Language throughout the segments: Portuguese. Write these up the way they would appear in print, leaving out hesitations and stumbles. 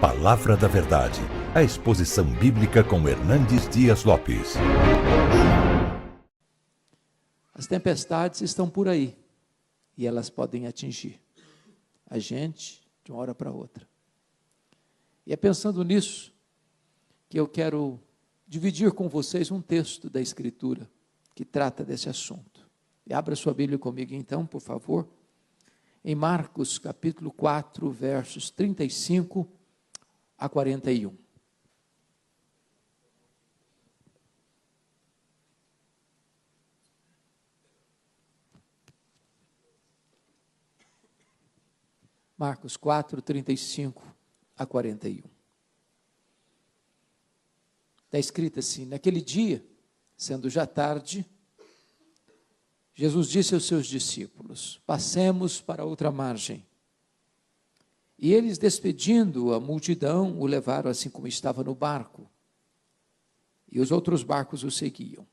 Palavra da Verdade, a exposição bíblica com Hernandes Dias Lopes. As tempestades estão por aí e elas podem atingir a gente de uma hora para outra. E é pensando nisso que eu quero dividir com vocês um texto da Escritura que trata desse assunto. E abra sua Bíblia comigo então, por favor, em Marcos capítulo 4, versos 35 a 41. Marcos 4, 35 a 41. Está escrito assim: naquele dia, sendo já tarde, Jesus disse aos seus discípulos: passemos para outra margem. E eles, despedindo a multidão, o levaram assim como estava no barco. E os outros barcos o seguiam.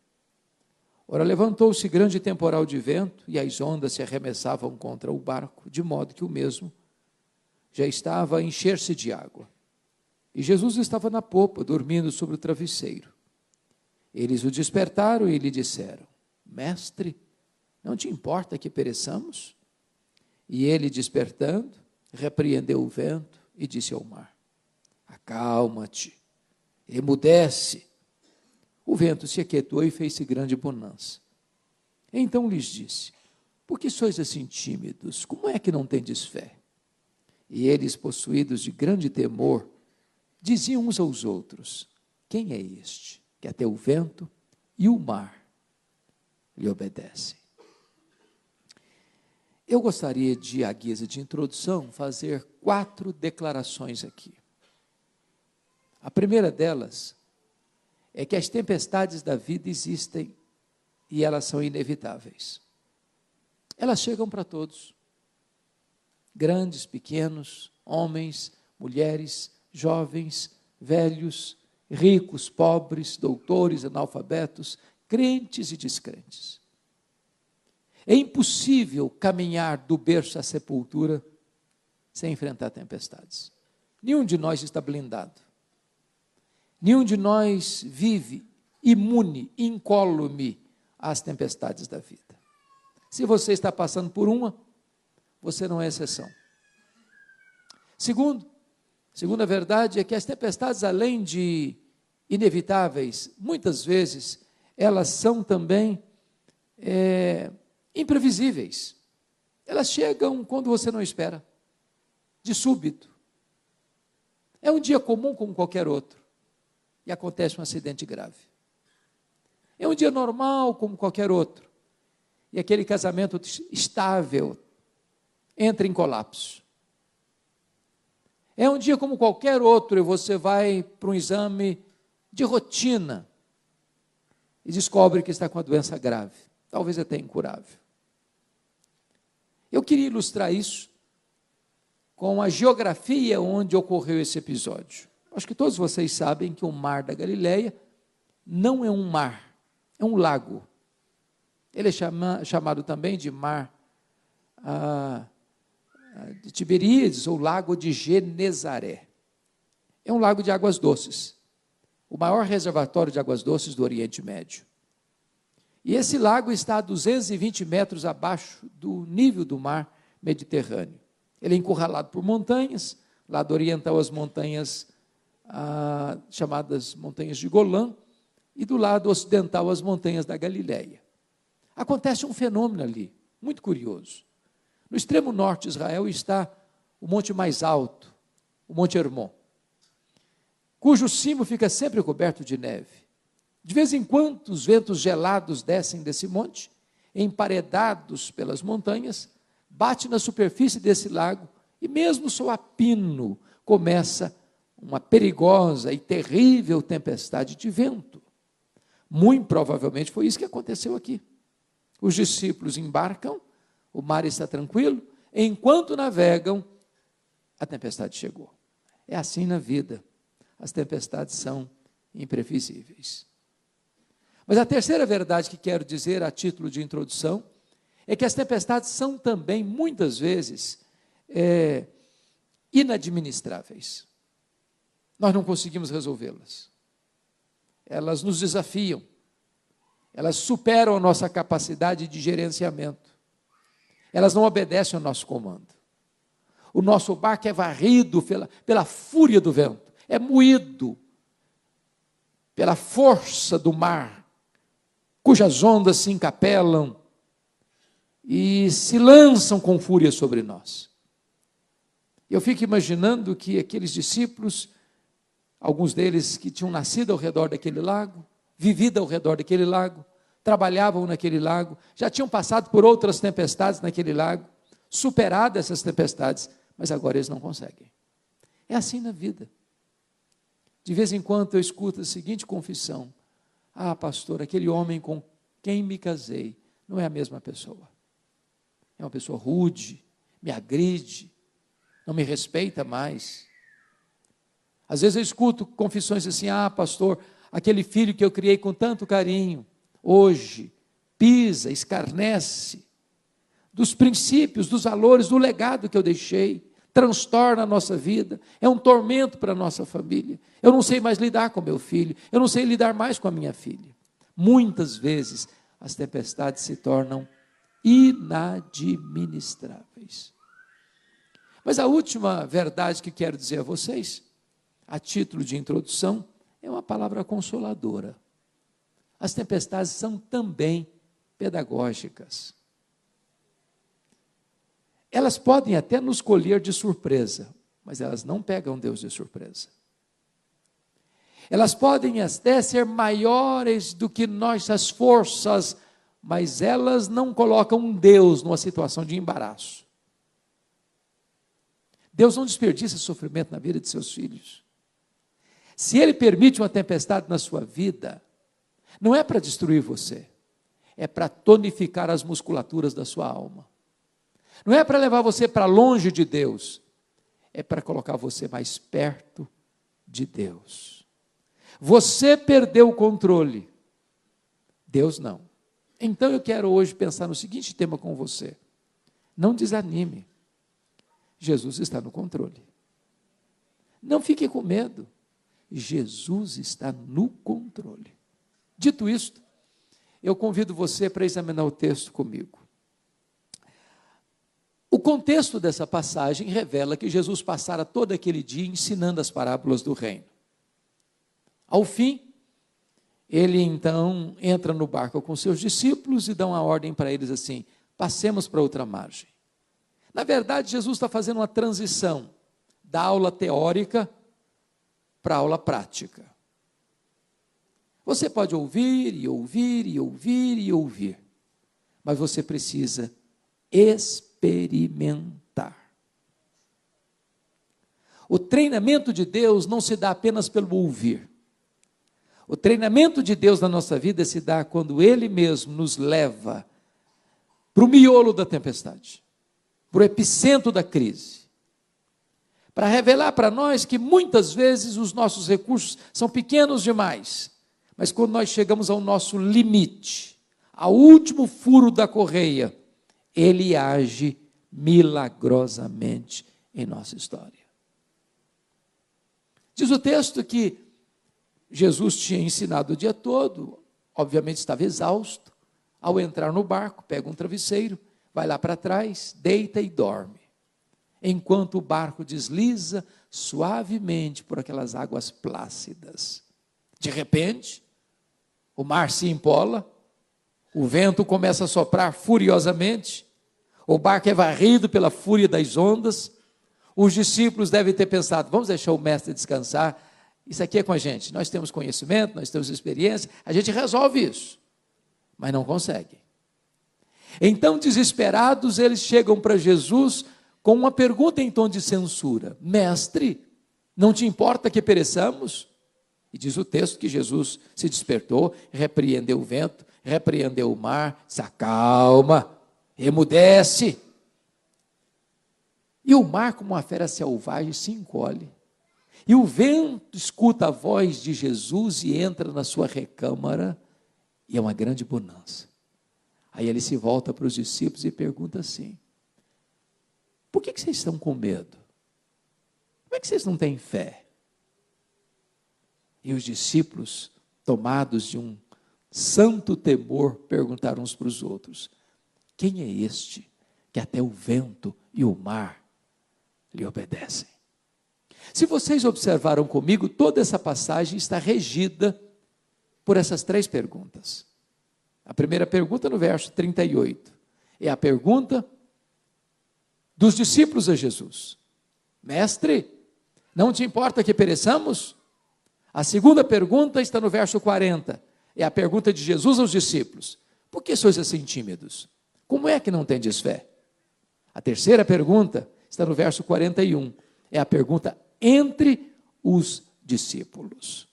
Ora, levantou-se grande temporal de vento, e as ondas se arremessavam contra o barco, de modo que o mesmo já estava a encher-se de água. E Jesus estava na popa, dormindo sobre o travesseiro. Eles o despertaram e lhe disseram: Mestre, não te importa que pereçamos? E ele, despertando, repreendeu o vento e disse ao mar: acalma-te, emudece. O vento se aquietou e fez-se grande bonança. Então lhes disse: por que sois assim tímidos? Como é que não tendes fé? E eles, possuídos de grande temor, diziam uns aos outros: quem é este, que até o vento e o mar lhe obedecem? Eu gostaria de, à guisa de introdução, fazer 4 declarações aqui. A primeira delas é que as tempestades da vida existem e elas são inevitáveis. Elas chegam para todos, grandes, pequenos, homens, mulheres, jovens, velhos, ricos, pobres, doutores, analfabetos, crentes e descrentes. É impossível caminhar do berço à sepultura sem enfrentar tempestades. Nenhum de nós está blindado. Nenhum de nós vive imune, incólume às tempestades da vida. Se você está passando por uma, você não é exceção. Segunda verdade é que as tempestades, além de inevitáveis, muitas vezes, elas são também imprevisíveis. Elas chegam quando você não espera, de súbito. É um dia comum como qualquer outro, e acontece um acidente grave. É um dia normal como qualquer outro, e aquele casamento estável entra em colapso. É um dia como qualquer outro, e você vai para um exame de rotina, e descobre que está com a doença grave, talvez até incurável. Eu queria ilustrar isso com a geografia onde ocorreu esse episódio. Acho que todos vocês sabem que o mar da Galileia não é um mar, é um lago. Ele é chamado também de mar de Tiberíades, ou lago de Genezaré. É um lago de águas doces, o maior reservatório de águas doces do Oriente Médio. E esse lago está a 220 metros abaixo do nível do mar Mediterrâneo. Ele é encurralado por montanhas, lado oriental as montanhas chamadas montanhas de Golã, e do lado ocidental as montanhas da Galileia. Acontece um fenômeno ali, muito curioso. No extremo norte de Israel está o monte mais alto, o Monte Hermon, cujo cimo fica sempre coberto de neve. De vez em quando, os ventos gelados descem desse monte, emparedados pelas montanhas, bate na superfície desse lago, e mesmo só a pino começa uma perigosa e terrível tempestade de vento. Muito provavelmente foi isso que aconteceu aqui. Os discípulos embarcam, o mar está tranquilo, enquanto navegam, a tempestade chegou. É assim na vida, as tempestades são imprevisíveis. Mas a terceira verdade que quero dizer a título de introdução é que as tempestades são também, muitas vezes, inadministráveis. nós não conseguimos resolvê-las. Elas nos desafiam, elas superam a nossa capacidade de gerenciamento, elas não obedecem ao nosso comando. O nosso barco é varrido pela fúria do vento, é moído pela força do mar, cujas ondas se encapelam e se lançam com fúria sobre nós. Eu fico imaginando que aqueles discípulos, alguns deles que tinham nascido ao redor daquele lago, vivido ao redor daquele lago, trabalhavam naquele lago, já tinham passado por outras tempestades naquele lago, superado essas tempestades, mas agora eles não conseguem. É assim na vida. De vez em quando eu escuto a seguinte confissão: ah, pastor, aquele homem com quem me casei não é a mesma pessoa. É uma pessoa rude, me agride, não me respeita mais. Às vezes eu escuto confissões assim: ah, pastor, aquele filho que eu criei com tanto carinho, hoje pisa, escarnece dos princípios, dos valores, do legado que eu deixei, transtorna a nossa vida, é um tormento para a nossa família. Eu não sei mais lidar com meu filho, eu não sei lidar mais com a minha filha. Muitas vezes as tempestades se tornam inadministráveis. Mas a última verdade que quero dizer a vocês, a título de introdução, é uma palavra consoladora. As tempestades são também pedagógicas. Elas podem até nos colher de surpresa, mas elas não pegam Deus de surpresa. Elas podem até ser maiores do que nossas forças, mas elas não colocam Deus numa situação de embaraço. Deus não desperdiça sofrimento na vida de seus filhos. Se Ele permite uma tempestade na sua vida, não é para destruir você, é para tonificar as musculaturas da sua alma. Não é para levar você para longe de Deus, é para colocar você mais perto de Deus. Você perdeu o controle, Deus não. Então eu quero hoje pensar no seguinte tema com você: não desanime, Jesus está no controle. Não fique com medo, Jesus está no controle. Dito isto, eu convido você para examinar o texto comigo. O contexto dessa passagem revela que Jesus passara todo aquele dia ensinando as parábolas do reino. Ao fim, ele então entra no barco com seus discípulos e dá uma ordem para eles assim: passemos para outra margem. Na verdade, Jesus está fazendo uma transição da aula teórica para a aula prática. Você pode ouvir e ouvir e ouvir e ouvir, mas você precisa experimentar. O treinamento de Deus não se dá apenas pelo ouvir. O treinamento de Deus na nossa vida se dá quando Ele mesmo nos leva para o miolo da tempestade, para o epicentro da crise, para revelar para nós que muitas vezes os nossos recursos são pequenos demais, mas quando nós chegamos ao nosso limite, ao último furo da correia, Ele age milagrosamente em nossa história. Diz o texto que Jesus tinha ensinado o dia todo, obviamente estava exausto. Ao entrar no barco, pega um travesseiro, vai lá para trás, deita e dorme, enquanto o barco desliza suavemente por aquelas águas plácidas. De repente, o mar se empola, o vento começa a soprar furiosamente, o barco é varrido pela fúria das ondas. Os discípulos devem ter pensado: vamos deixar o mestre descansar, isso aqui é com a gente, nós temos conhecimento, nós temos experiência, a gente resolve isso, mas não consegue. Então, desesperados, eles chegam para Jesus com uma pergunta em tom de censura: mestre, não te importa que pereçamos? E diz o texto que Jesus se despertou, repreendeu o vento, repreendeu o mar, se acalma, emudece. E o mar, como uma fera selvagem, se encolhe. E o vento escuta a voz de Jesus e entra na sua recâmara, e é uma grande bonança. Aí ele se volta para os discípulos e pergunta assim: por que vocês estão com medo? Como é que vocês não têm fé? E os discípulos, tomados de um santo temor, perguntaram uns para os outros: quem é este que até o vento e o mar lhe obedecem? Se vocês observaram comigo, toda essa passagem está regida por essas três perguntas. A primeira pergunta, no verso 38, é a pergunta dos discípulos a Jesus: Mestre, não te importa que pereçamos? A segunda pergunta está no verso 40, é a pergunta de Jesus aos discípulos: por que sois assim tímidos? Como é que não tendes fé? A terceira pergunta está no verso 41, é a pergunta entre os discípulos.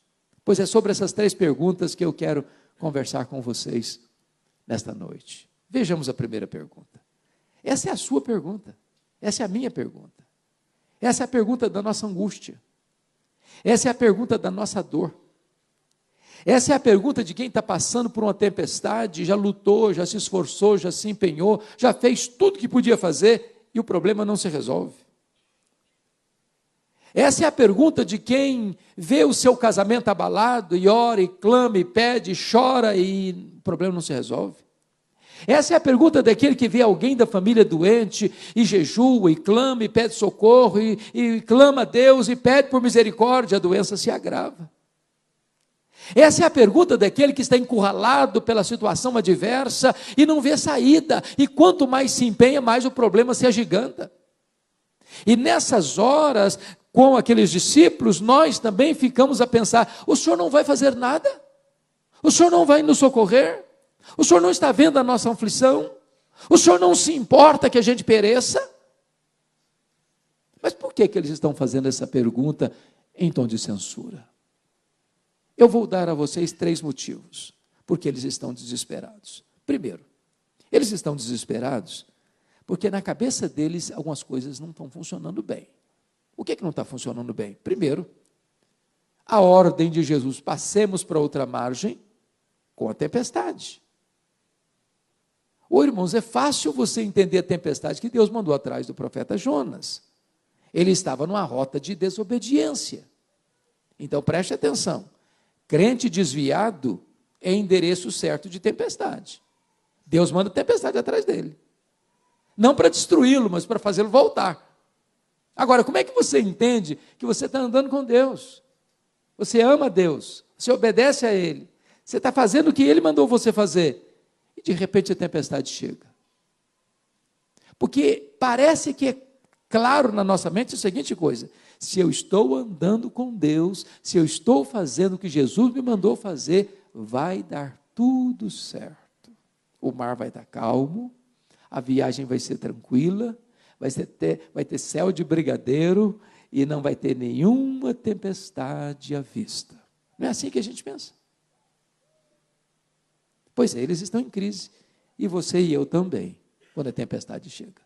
Pois é sobre essas três perguntas que eu quero conversar com vocês nesta noite. Vejamos a primeira pergunta. Essa é a sua pergunta, essa é a minha pergunta. Essa é a pergunta da nossa angústia. Essa é a pergunta da nossa dor. Essa é a pergunta de quem está passando por uma tempestade, já lutou, já se esforçou, já se empenhou, já fez tudo que podia fazer e o problema não se resolve. Essa é a pergunta de quem vê o seu casamento abalado e ora, e clama, e pede, e chora e o problema não se resolve. Essa é a pergunta daquele que vê alguém da família doente e jejua, e clama, e pede socorro, e clama a Deus, e pede por misericórdia, a doença se agrava. Essa é a pergunta daquele que está encurralado pela situação adversa e não vê saída, e quanto mais se empenha, mais o problema se agiganta. E nessas horas, com aqueles discípulos, nós também ficamos a pensar: o Senhor não vai fazer nada? O Senhor não vai nos socorrer? O Senhor não está vendo a nossa aflição? O Senhor não se importa que a gente pereça? Mas por que eles estão fazendo essa pergunta em tom de censura? Eu vou dar a vocês três motivos porque eles estão desesperados. Primeiro, eles estão desesperados porque na cabeça deles algumas coisas não estão funcionando bem. O que é que não está funcionando bem? Primeiro, a ordem de Jesus: passemos para outra margem com a tempestade. Ô irmãos, é fácil você entender a tempestade que Deus mandou atrás do profeta Jonas. Ele estava numa rota de desobediência. Então preste atenção: crente desviado é endereço certo de tempestade. Deus manda tempestade atrás dele. Não para destruí-lo, mas para fazê-lo voltar. Agora, como é que você entende que você está andando com Deus? Você ama Deus, você obedece a Ele, você está fazendo o que Ele mandou você fazer, e de repente a tempestade chega. Porque parece que é claro na nossa mente a seguinte coisa: se eu estou andando com Deus, se eu estou fazendo o que Jesus me mandou fazer, vai dar tudo certo. O mar vai estar calmo, a viagem vai ser tranquila, vai ter céu de brigadeiro e não vai ter nenhuma tempestade à vista. Não é assim que a gente pensa? Pois é, eles estão em crise, e você e eu também, quando a tempestade chega.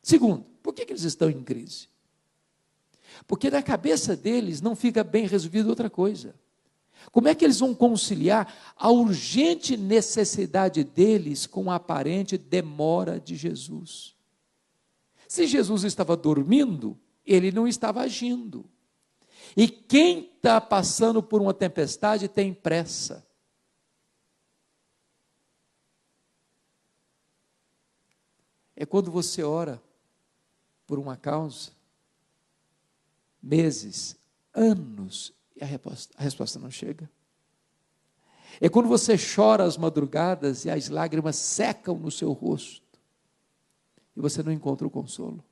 Segundo, por que eles estão em crise? Porque na cabeça deles não fica bem resolvida outra coisa. Como é que eles vão conciliar a urgente necessidade deles com a aparente demora de Jesus? Se Jesus estava dormindo, ele não estava agindo. E quem está passando por uma tempestade tem pressa. É quando você ora por uma causa, meses, anos, e a resposta não chega. É quando você chora às madrugadas e as lágrimas secam no seu rosto e você não encontra o consolo.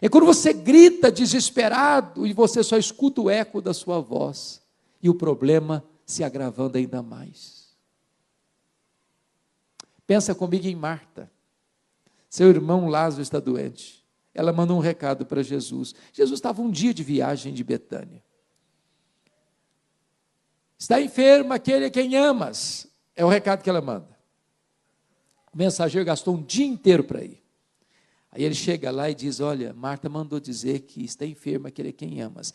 É quando você grita desesperado e você só escuta o eco da sua voz e o problema se agravando ainda mais. Pensa comigo em Marta. Seu irmão Lázaro está doente. Ela manda um recado para Jesus. Jesus estava um dia de viagem de Betânia. Está enfermo aquele a quem amas. É o recado que ela manda. O mensageiro gastou um dia inteiro para ir. Aí ele chega lá e diz: olha, Marta mandou dizer que está enfermo aquele a quem amas.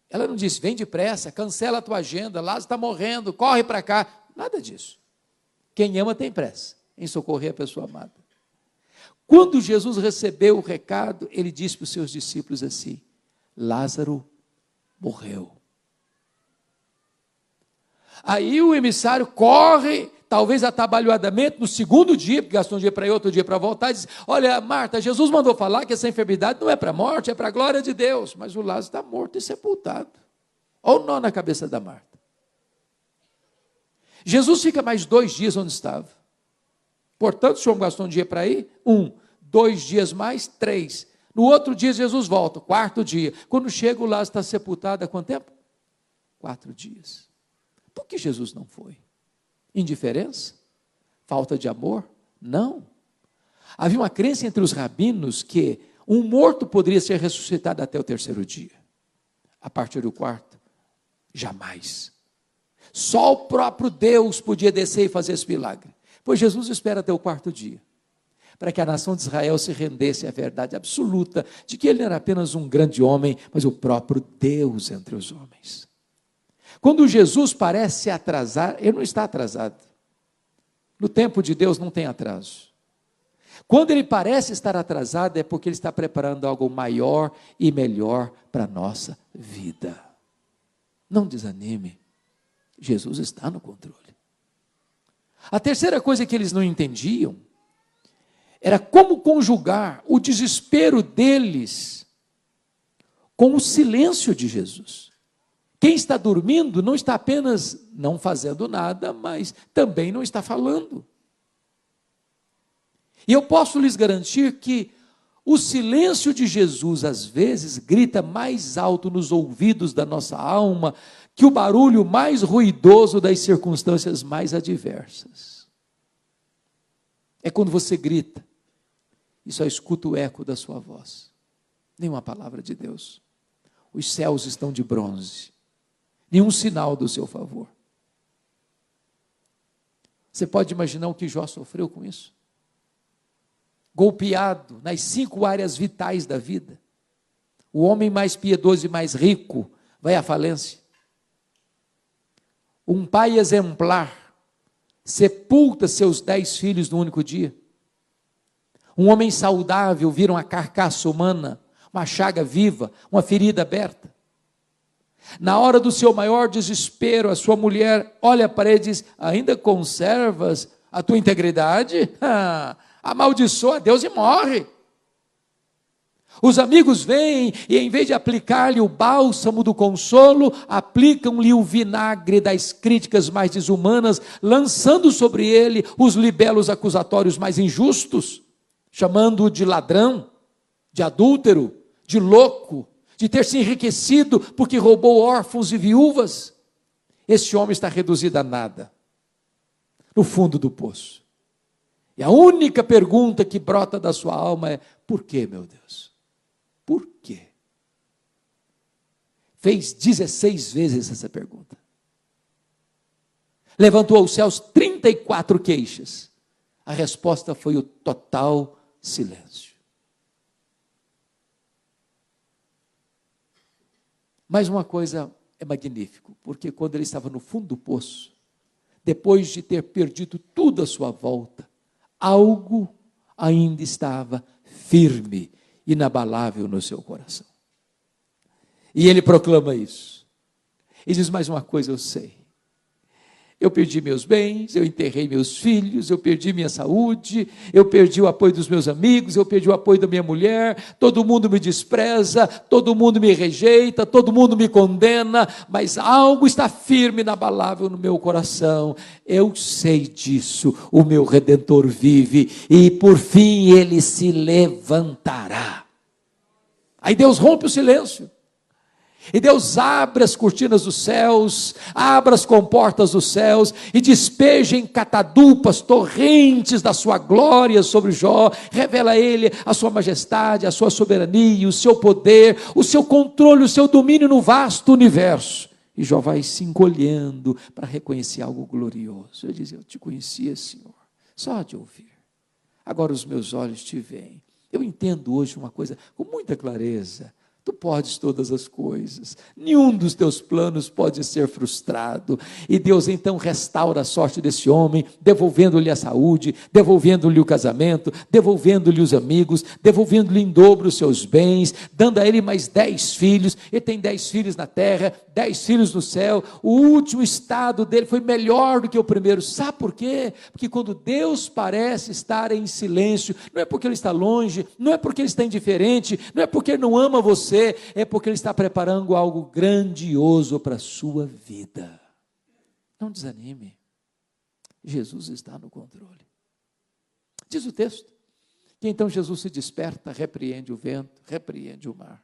Ela não disse: vem depressa, cancela a tua agenda, Lázaro está morrendo, corre para cá. Nada disso. Quem ama tem pressa em socorrer a pessoa amada. Quando Jesus recebeu o recado, ele disse para os seus discípulos assim: Lázaro morreu. Aí o emissário corre, talvez atabalhoadamente, no segundo dia, porque gastou um dia para ir, outro dia para voltar, e diz: olha, Marta, Jesus mandou falar que essa enfermidade não é para a morte, é para a glória de Deus. Mas o Lázaro está morto e sepultado. Olha o nó na cabeça da Marta. Jesus fica mais 2 dias onde estava. Portanto, o Senhor gastou um dia para ir, 1, 2 dias mais, 3. No outro dia, Jesus volta, 4º dia. Quando chega, o Lázaro está sepultado há quanto tempo? 4 dias. Por que Jesus não foi? Indiferença? Falta de amor? Não. Havia uma crença entre os rabinos que um morto poderia ser ressuscitado até o 3º dia. A partir do 4º, jamais. Só o próprio Deus podia descer e fazer esse milagre. Pois Jesus espera até o 4º dia, para que a nação de Israel se rendesse à verdade absoluta de que ele não era apenas um grande homem, mas o próprio Deus entre os homens. Quando Jesus parece atrasar, ele não está atrasado. No tempo de Deus não tem atraso. Quando ele parece estar atrasado, é porque ele está preparando algo maior e melhor para a nossa vida. Não desanime. Jesus está no controle. A terceira coisa que eles não entendiam era como conjugar o desespero deles com o silêncio de Jesus. Quem está dormindo não está apenas não fazendo nada, mas também não está falando. E eu posso lhes garantir que o silêncio de Jesus, às vezes, grita mais alto nos ouvidos da nossa alma que o barulho mais ruidoso das circunstâncias mais adversas. É quando você grita e só escuta o eco da sua voz. Nenhuma palavra de Deus. Os céus estão de bronze. Nenhum sinal do seu favor. Você pode imaginar o que Jó sofreu com isso? Golpeado nas 5 áreas vitais da vida. O homem mais piedoso e mais rico vai à falência. Um pai exemplar sepulta seus 10 filhos num único dia. Um homem saudável vira uma carcaça humana, uma chaga viva, uma ferida aberta. Na hora do seu maior desespero, a sua mulher olha para ele e diz: ainda conservas a tua integridade? Amaldiçoa a Deus e morre. Os amigos vêm e, em vez de aplicar-lhe o bálsamo do consolo, aplicam-lhe o vinagre das críticas mais desumanas, lançando sobre ele os libelos acusatórios mais injustos, chamando-o de ladrão, de adúltero, de louco, de ter se enriquecido porque roubou órfãos e viúvas. Esse homem está reduzido a nada, no fundo do poço. E a única pergunta que brota da sua alma é: por quê, meu Deus? Por quê? Fez 16 vezes essa pergunta. Levantou aos céus 34 queixas. A resposta foi o total silêncio. Mas uma coisa é magnífico, porque quando ele estava no fundo do poço, depois de ter perdido tudo à sua volta, algo ainda estava firme, inabalável no seu coração. E ele proclama isso. E diz: mais uma coisa eu sei. Eu perdi meus bens, eu enterrei meus filhos, eu perdi minha saúde, eu perdi o apoio dos meus amigos, eu perdi o apoio da minha mulher, todo mundo me despreza, todo mundo me rejeita, todo mundo me condena, mas algo está firme, inabalável no meu coração. Eu sei disso, o meu Redentor vive e por fim ele se levantará. Aí Deus rompe o silêncio. E Deus abre as cortinas dos céus, abre as comportas dos céus e despeja em catadupas, torrentes da sua glória sobre Jó, revela a ele a sua majestade, a sua soberania, o seu poder, o seu controle, o seu domínio no vasto universo. E Jó vai se encolhendo para reconhecer algo glorioso. Ele diz: eu te conhecia, Senhor, só de ouvir. Agora os meus olhos te veem. Eu entendo hoje uma coisa com muita clareza. Tu podes todas as coisas, nenhum dos teus planos pode ser frustrado. E Deus então restaura a sorte desse homem, devolvendo-lhe a saúde, devolvendo-lhe o casamento, devolvendo-lhe os amigos, devolvendo-lhe em dobro os seus bens, dando a ele mais 10 filhos. Ele tem 10 filhos na terra, 10 filhos no céu. O último estado dele foi melhor do que o primeiro. Sabe por quê? Porque quando Deus parece estar em silêncio, não é porque Ele está longe, não é porque Ele está indiferente, não é porque Ele não ama você, é porque Ele está preparando algo grandioso para a sua vida. Não desanime, Jesus está no controle. Diz o texto, que então Jesus se desperta, repreende o vento, repreende o mar.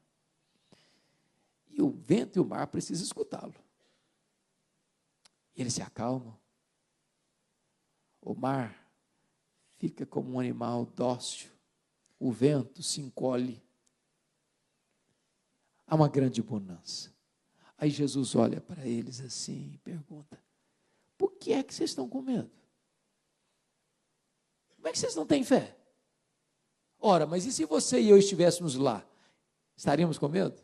E o vento e o mar precisam escutá-lo. Eles se acalmam. O mar fica como um animal dócil. O vento se encolhe. Há uma grande bonança. Aí Jesus olha para eles assim e pergunta: por que é que vocês estão com medo? Como é que vocês não têm fé? Ora, mas e se você e eu estivéssemos lá? Estaríamos com medo?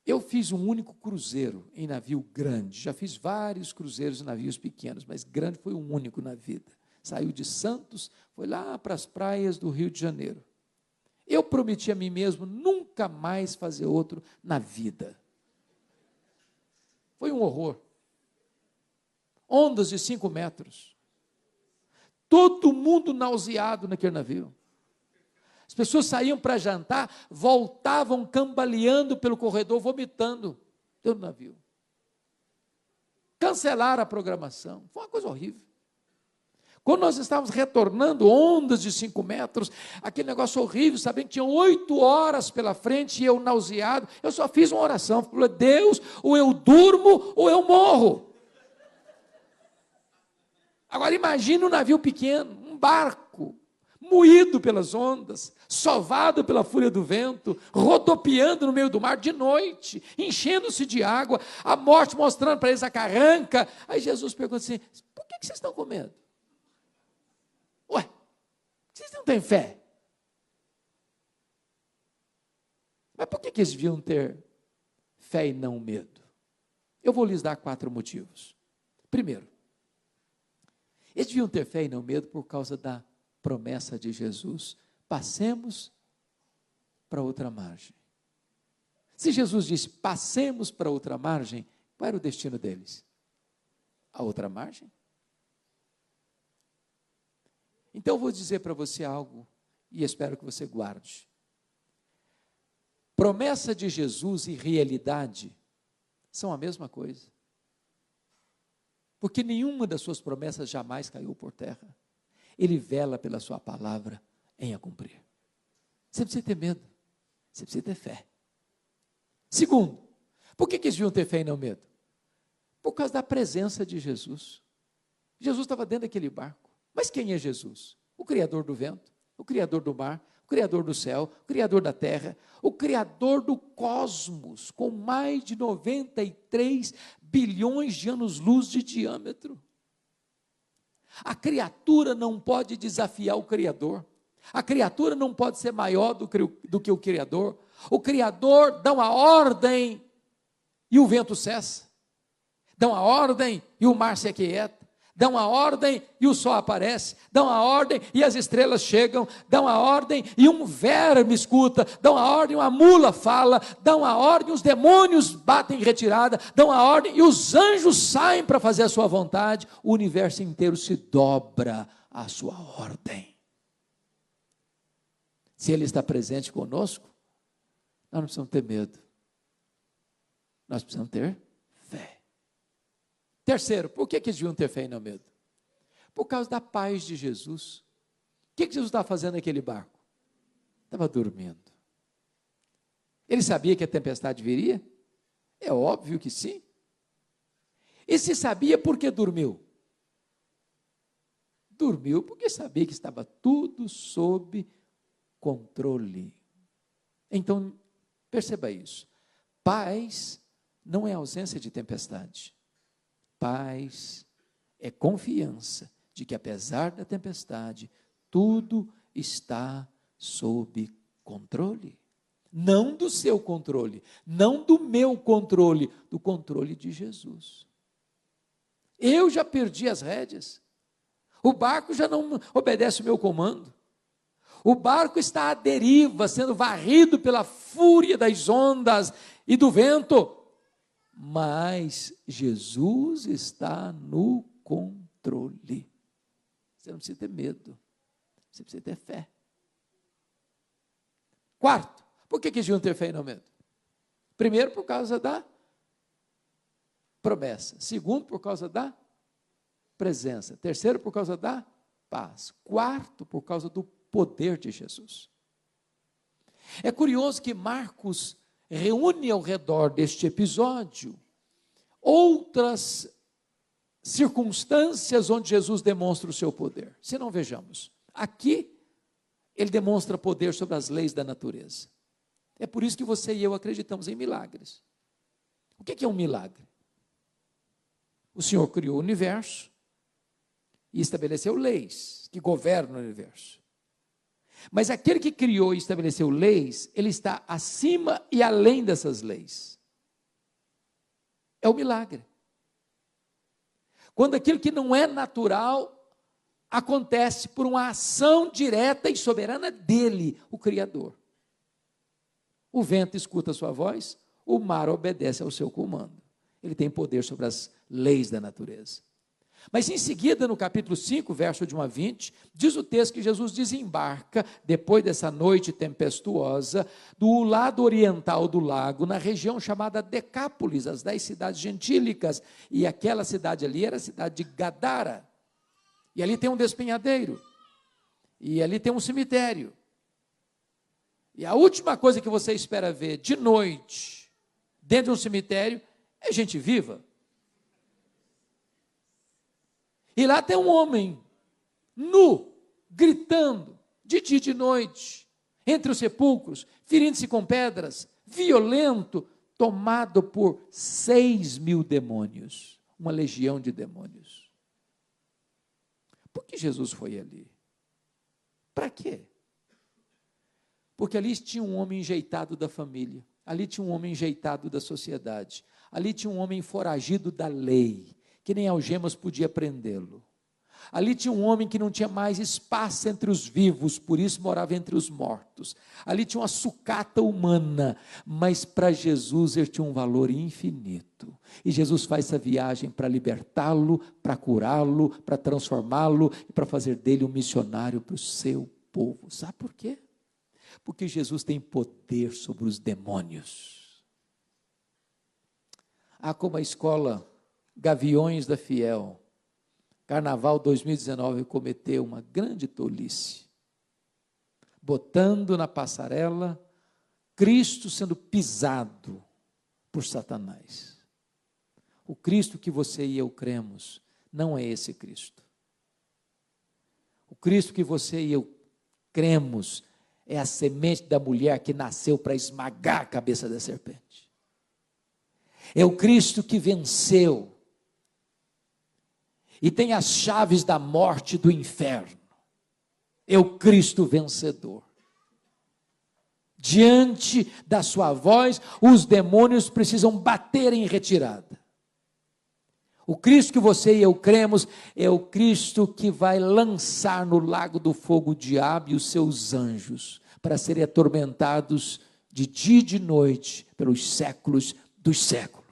Eu fiz um único cruzeiro em navio grande. Já fiz vários cruzeiros em navios pequenos, mas grande foi um único na vida. Saiu de Santos, foi lá para as praias do Rio de Janeiro. Eu prometi a mim mesmo nunca mais fazer outro na vida. Foi um horror. Ondas de 5 metros. Todo mundo nauseado naquele navio. As pessoas saíam para jantar, voltavam cambaleando pelo corredor, vomitando dentro do navio. Cancelaram a programação. Foi uma coisa horrível. Quando nós estávamos retornando, ondas de 5 metros, aquele negócio horrível, sabendo que tinham 8 horas pela frente, e eu nauseado, eu só fiz uma oração, falei: Deus, ou eu durmo, ou eu morro. Agora imagine um navio pequeno, um barco, moído pelas ondas, sovado pela fúria do vento, rodopiando no meio do mar de noite, enchendo-se de água, a morte mostrando para eles a carranca. Aí Jesus pergunta assim: por que vocês estão com medo? Ué, vocês não têm fé? Mas por que eles deviam ter fé e não medo? Eu vou lhes dar 4 motivos. Primeiro, eles deviam ter fé e não medo por causa da promessa de Jesus: passemos para outra margem. Se Jesus disse: passemos para outra margem, qual era o destino deles? A outra margem? Então eu vou dizer para você algo, e espero que você guarde. Promessa de Jesus e realidade são a mesma coisa. Porque nenhuma das suas promessas jamais caiu por terra. Ele vela pela sua palavra em a cumprir. Você precisa ter medo, você precisa ter fé. Segundo, por que eles deviam ter fé e não medo? Por causa da presença de Jesus. Jesus estava dentro daquele barco. Mas quem é Jesus? O Criador do vento, o Criador do mar, o Criador do céu, o Criador da terra, o Criador do cosmos, com mais de 93 bilhões de anos-luz de diâmetro. A criatura não pode desafiar o Criador. A criatura não pode ser maior do que o Criador. O Criador dá uma ordem e o vento cessa. Dá uma ordem e o mar se aquieta. Dá uma ordem e o sol aparece. Dá uma ordem e as estrelas chegam. Dá uma ordem e um verme escuta. Dá uma ordem e uma mula fala. Dá uma ordem e os demônios batem em retirada. Dá uma ordem e os anjos saem para fazer a sua vontade. O universo inteiro se dobra à sua ordem. Se Ele está presente conosco, nós não precisamos ter medo. Nós precisamos ter fé. Terceiro, por que eles deviam ter fé e não medo? Por causa da paz de Jesus. O que Jesus estava fazendo naquele barco? Estava dormindo. Ele sabia que a tempestade viria? É óbvio que sim. E se sabia, por que dormiu? Dormiu porque sabia que estava tudo sob controle. Então, perceba isso. Paz não é ausência de tempestade. Paz é confiança de que, apesar da tempestade, tudo está sob controle. Não do seu controle, não do meu controle, do controle de Jesus. Eu já perdi as rédeas. O barco já não obedece o meu comando. O barco está à deriva, sendo varrido pela fúria das ondas e do vento. Mas Jesus está no controle. Você não precisa ter medo. Você precisa ter fé. Quarto, por que deviam ter fé e não medo? Primeiro, por causa da promessa. Segundo, por causa da presença. Terceiro, por causa da paz. Quarto, por causa do poder de Jesus. É curioso que Marcos reúne ao redor deste episódio outras circunstâncias onde Jesus demonstra o seu poder. Se não, vejamos. Aqui, ele demonstra poder sobre as leis da natureza. É por isso que você e eu acreditamos em milagres. O que é um milagre? O Senhor criou o universo e estabeleceu leis que governam o universo. Mas aquele que criou e estabeleceu leis, ele está acima e além dessas leis. É o milagre. Quando aquilo que não é natural acontece por uma ação direta e soberana dele, o Criador. O vento escuta a sua voz, o mar obedece ao seu comando. Ele tem poder sobre as leis da natureza. Mas em seguida, no capítulo 5, verso de 1 a 20, diz o texto que Jesus desembarca, depois dessa noite tempestuosa, do lado oriental do lago, na região chamada Decápolis, as 10 cidades gentílicas, e aquela cidade ali era a cidade de Gadara, e ali tem um despenhadeiro, e ali tem um cemitério, e a última coisa que você espera ver de noite, dentro de um cemitério, é gente viva. E lá tem um homem, nu, gritando, de dia e de noite, entre os sepulcros, ferindo-se com pedras, violento, tomado por 6.000 demônios, uma legião de demônios. Por que Jesus foi ali? Para quê? Porque ali tinha um homem enjeitado da família, ali tinha um homem enjeitado da sociedade, ali tinha um homem foragido da lei, que nem algemas podia prendê-lo. Ali tinha um homem que não tinha mais espaço entre os vivos, por isso morava entre os mortos. Ali tinha uma sucata humana, mas para Jesus ele tinha um valor infinito. E Jesus faz essa viagem para libertá-lo, para curá-lo, para transformá-lo e para fazer dele um missionário para o seu povo. Sabe por quê? Porque Jesus tem poder sobre os demônios. Como a escola Gaviões da Fiel, Carnaval 2019, cometeu uma grande tolice, botando na passarela Cristo sendo pisado por Satanás. O Cristo que você e eu cremos não é esse Cristo. O Cristo que você e eu cremos é a semente da mulher que nasceu para esmagar a cabeça da serpente. É o Cristo que venceu e tem as chaves da morte e do inferno. É o Cristo vencedor. Diante da sua voz, os demônios precisam bater em retirada. O Cristo que você e eu cremos é o Cristo que vai lançar no lago do fogo o diabo e os seus anjos, para serem atormentados de dia e de noite, pelos séculos dos séculos.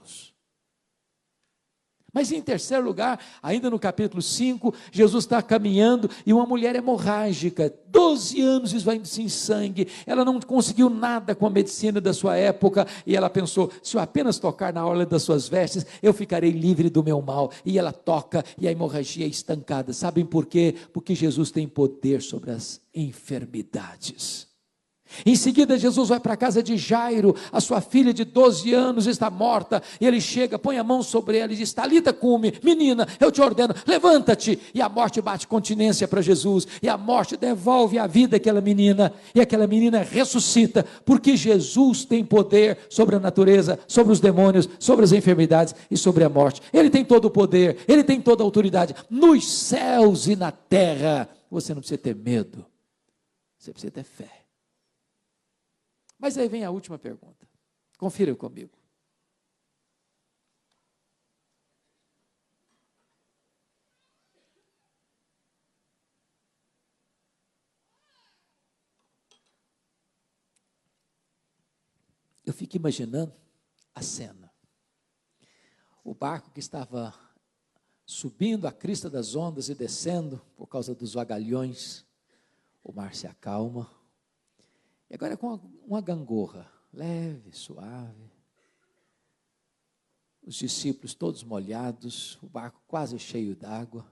Mas em terceiro lugar, ainda no capítulo 5, Jesus está caminhando e uma mulher hemorrágica, 12 anos esvaindo sem sangue, ela não conseguiu nada com a medicina da sua época, e ela pensou, se eu apenas tocar na orla das suas vestes, eu ficarei livre do meu mal, e ela toca e a hemorragia é estancada. Sabem por quê? Porque Jesus tem poder sobre as enfermidades. Em seguida, Jesus vai para a casa de Jairo, a sua filha de 12 anos está morta, e ele chega, põe a mão sobre ela e diz, Talita cume, menina, eu te ordeno, levanta-te, e a morte bate continência para Jesus, e a morte devolve a vida àquela menina, e aquela menina ressuscita, porque Jesus tem poder sobre a natureza, sobre os demônios, sobre as enfermidades e sobre a morte. Ele tem todo o poder, ele tem toda a autoridade, nos céus e na terra. Você não precisa ter medo, você precisa ter fé. Mas aí vem a última pergunta. Confira comigo. Eu fico imaginando a cena. O barco que estava subindo a crista das ondas e descendo por causa dos vagalhões, o mar se acalma. E agora com uma gangorra, leve, suave. Os discípulos todos molhados, o barco quase cheio d'água.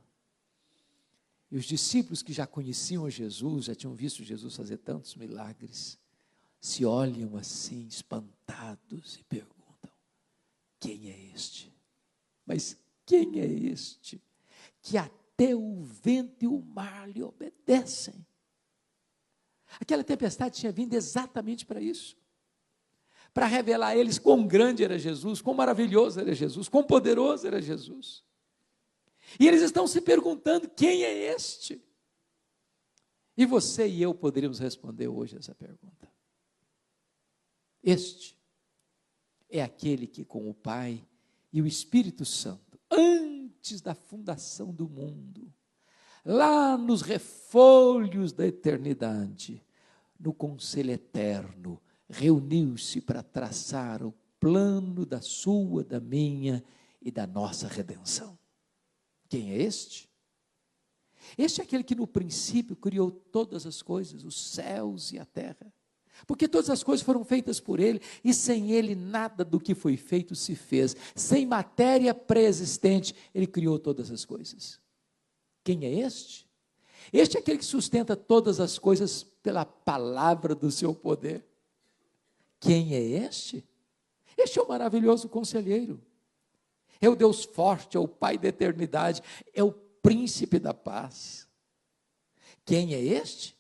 E os discípulos que já conheciam Jesus, já tinham visto Jesus fazer tantos milagres, se olham assim, espantados, e perguntam: quem é este? Mas quem é este que até o vento e o mar lhe obedecem? Aquela tempestade tinha vindo exatamente para isso, para revelar a eles quão grande era Jesus, quão maravilhoso era Jesus, quão poderoso era Jesus. E eles estão se perguntando: quem é este? E você e eu poderíamos responder hoje essa pergunta. Este é aquele que com o Pai e o Espírito Santo, antes da fundação do mundo, lá nos refolhos da eternidade, no conselho eterno, reuniu-se para traçar o plano da sua, da minha e da nossa redenção. Quem é este? Este é aquele que no princípio criou todas as coisas, os céus e a terra. Porque todas as coisas foram feitas por Ele, e sem Ele nada do que foi feito se fez. Sem matéria pré-existente, Ele criou todas as coisas. Quem é este? Este é aquele que sustenta todas as coisas pela palavra do seu poder. Quem é este? Este é o maravilhoso conselheiro. É o Deus forte, é o Pai da eternidade, é o príncipe da paz. Quem é este?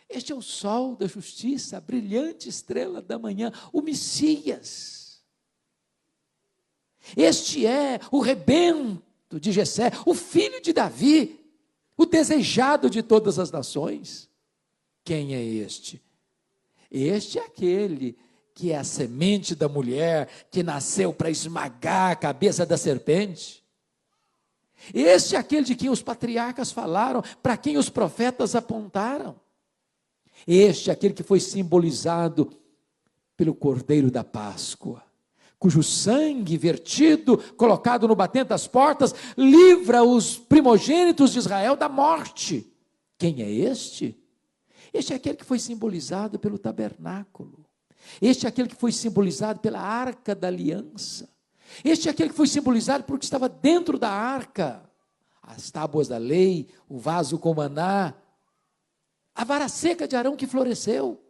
Este é o sol da justiça, a brilhante estrela da manhã, o Messias. Este é o rebento de Jessé, o filho de Davi, o desejado de todas as nações. Quem é este? Este é aquele que é a semente da mulher, que nasceu para esmagar a cabeça da serpente. Este é aquele de quem os patriarcas falaram, para quem os profetas apontaram. Este é aquele que foi simbolizado pelo Cordeiro da Páscoa, cujo sangue vertido, colocado no batente das portas, livra os primogênitos de Israel da morte. Quem é este? Este é aquele que foi simbolizado pelo tabernáculo. Este é aquele que foi simbolizado pela arca da aliança. Este é aquele que foi simbolizado por que estava dentro da arca: as tábuas da lei, o vaso com maná, a vara seca de Arão que floresceu.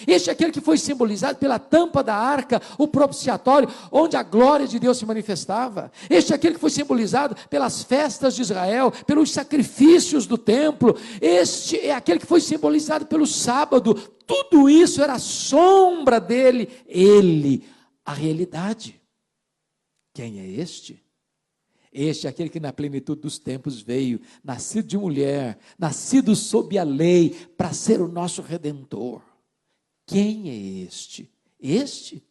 Este é aquele que foi simbolizado pela tampa da arca, o propiciatório, onde a glória de Deus se manifestava. Este é aquele que foi simbolizado pelas festas de Israel, pelos sacrifícios do templo. Este é aquele que foi simbolizado pelo sábado. Tudo isso era a sombra dele, ele, a realidade. Quem é este? Este é aquele que na plenitude dos tempos veio, nascido de mulher, nascido sob a lei, para ser o nosso Redentor. Quem é este? Este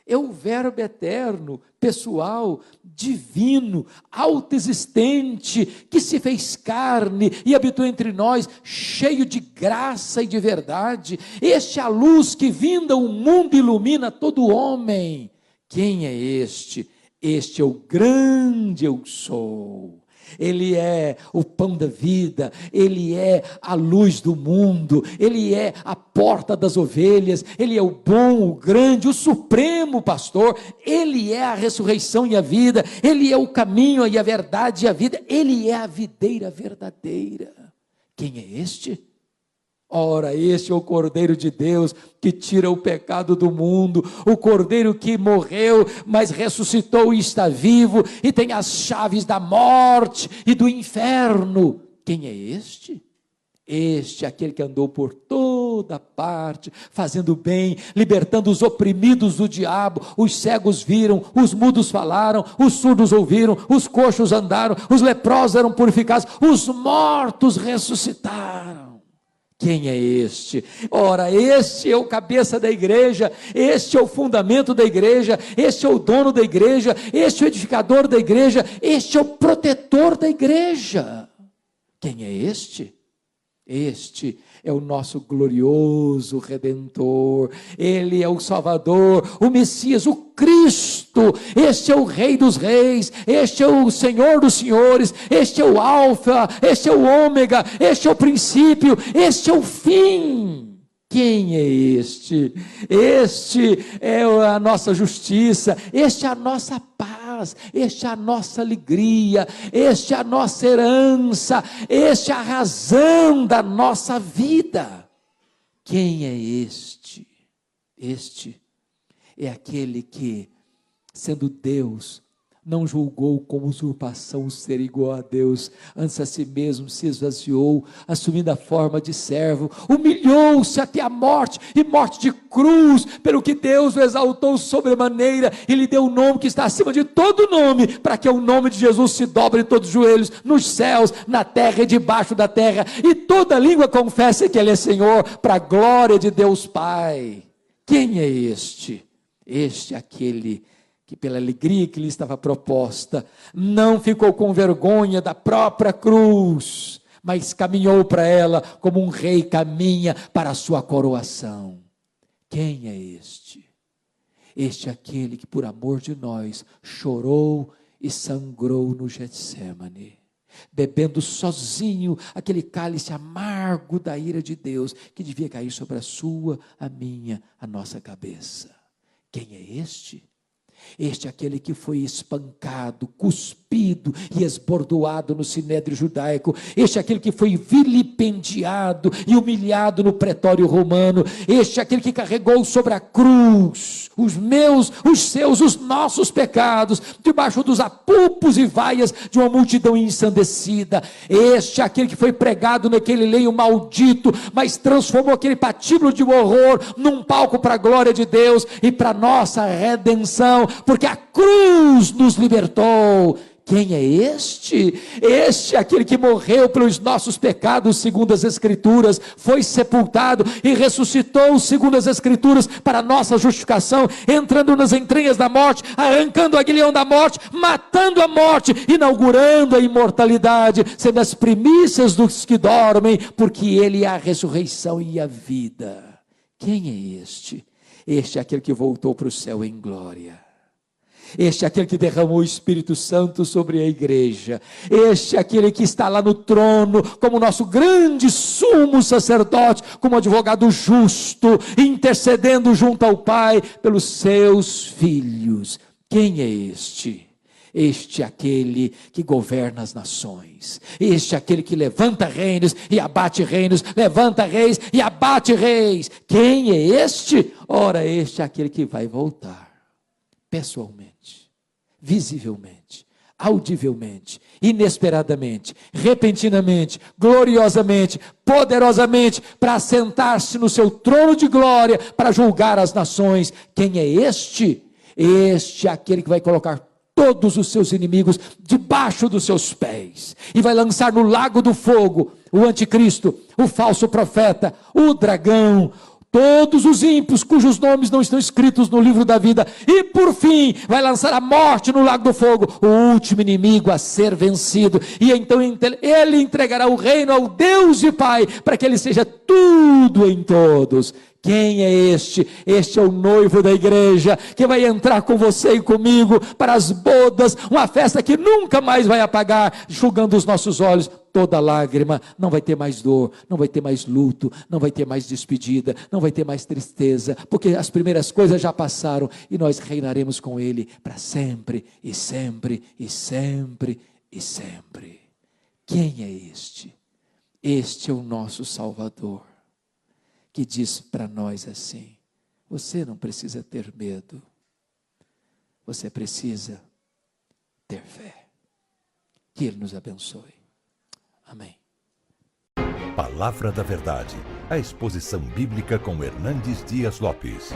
é o Verbo eterno, pessoal, divino, autoexistente, que se fez carne e habitou entre nós, cheio de graça e de verdade. Este é a luz que vinda o mundo ilumina todo homem. Quem é este? Este é o grande eu sou. Ele é o pão da vida, Ele é a luz do mundo, Ele é a porta das ovelhas, Ele é o bom, o grande, o supremo pastor, Ele é a ressurreição e a vida, Ele é o caminho e a verdade e a vida, Ele é a videira verdadeira. Quem é este? Ora, este é o Cordeiro de Deus que tira o pecado do mundo, o Cordeiro que morreu, mas ressuscitou e está vivo, e tem as chaves da morte e do inferno. Quem é este? Este é aquele que andou por toda parte, fazendo bem, libertando os oprimidos do diabo. Os cegos viram, os mudos falaram, os surdos ouviram, os coxos andaram, os leprosos eram purificados, os mortos ressuscitaram. Quem é este? Ora, este é o cabeça da igreja, este é o fundamento da igreja, este é o dono da igreja, este é o edificador da igreja, este é o protetor da igreja. Quem é este? Este é o nosso glorioso Redentor, Ele é o Salvador, o Messias, o Cristo. Este é o Rei dos Reis, este é o Senhor dos Senhores, este é o Alfa, este é o Ômega, este é o princípio, este é o fim. Quem é este? Este é a nossa justiça, este é a nossa paz, este é a nossa alegria, este é a nossa herança, este é a razão da nossa vida. Quem é este? Este é aquele que, sendo Deus, não julgou como usurpação ser igual a Deus, antes a si mesmo se esvaziou, assumindo a forma de servo, humilhou-se até a morte, e morte de cruz, pelo que Deus o exaltou sobremaneira, e lhe deu um nome que está acima de todo nome, para que o nome de Jesus se dobre em todos os joelhos, nos céus, na terra e debaixo da terra, e toda língua confesse que Ele é Senhor, para a glória de Deus Pai. Quem é este? Este é aquele que pela alegria que lhe estava proposta, não ficou com vergonha da própria cruz, mas caminhou para ela como um rei caminha para a sua coroação. Quem é este? Este é aquele que por amor de nós chorou e sangrou no Getsêmani, bebendo sozinho aquele cálice amargo da ira de Deus, que devia cair sobre a sua, a minha, a nossa cabeça. Quem é este? Este é aquele que foi espancado, cuspido e esbordoado no sinédrio judaico. Este é aquele que foi vilipendiado e humilhado no pretório romano. Este é aquele que carregou sobre a cruz os meus, os seus, os nossos pecados, debaixo dos apupos e vaias de uma multidão ensandecida. Este é aquele que foi pregado naquele leio maldito, mas transformou aquele patíbulo de horror num palco para a glória de Deus e para a nossa redenção, porque a cruz nos libertou. Quem é este? Este é aquele que morreu pelos nossos pecados, segundo as Escrituras, foi sepultado e ressuscitou, segundo as Escrituras, para a nossa justificação, entrando nas entranhas da morte, arrancando o aguilhão da morte, matando a morte, inaugurando a imortalidade, sendo as primícias dos que dormem, porque Ele é a ressurreição e a vida. Quem é este? Este é aquele que voltou para o céu em glória. Este é aquele que derramou o Espírito Santo sobre a igreja. Este é aquele que está lá no trono, como nosso grande sumo sacerdote, como advogado justo, intercedendo junto ao Pai pelos seus filhos. Quem é este? Este é aquele que governa as nações. Este é aquele que levanta reinos e abate reinos, levanta reis e abate reis. Quem é este? Ora, este é aquele que vai voltar pessoalmente, visivelmente, audivelmente, inesperadamente, repentinamente, gloriosamente, poderosamente, para assentar-se no seu trono de glória, para julgar as nações. Quem é este? Este é aquele que vai colocar todos os seus inimigos debaixo dos seus pés, e vai lançar no lago do fogo o anticristo, o falso profeta, o dragão, todos os ímpios cujos nomes não estão escritos no livro da vida, e por fim vai lançar a morte no lago do fogo, o último inimigo a ser vencido, e então ele entregará o reino ao Deus e Pai, para que ele seja tudo em todos. Quem é este? Este é o noivo da igreja, que vai entrar com você e comigo para as bodas, uma festa que nunca mais vai apagar, enxugando os nossos olhos toda lágrima. Não vai ter mais dor, não vai ter mais luto, não vai ter mais despedida, não vai ter mais tristeza, porque as primeiras coisas já passaram, e nós reinaremos com Ele para sempre, e sempre, e sempre, e sempre. Quem é este? Este é o nosso Salvador, que diz para nós assim: você não precisa ter medo, você precisa ter fé. Que Ele nos abençoe. Amém. Palavra da Verdade, a exposição bíblica com Hernandes Dias Lopes.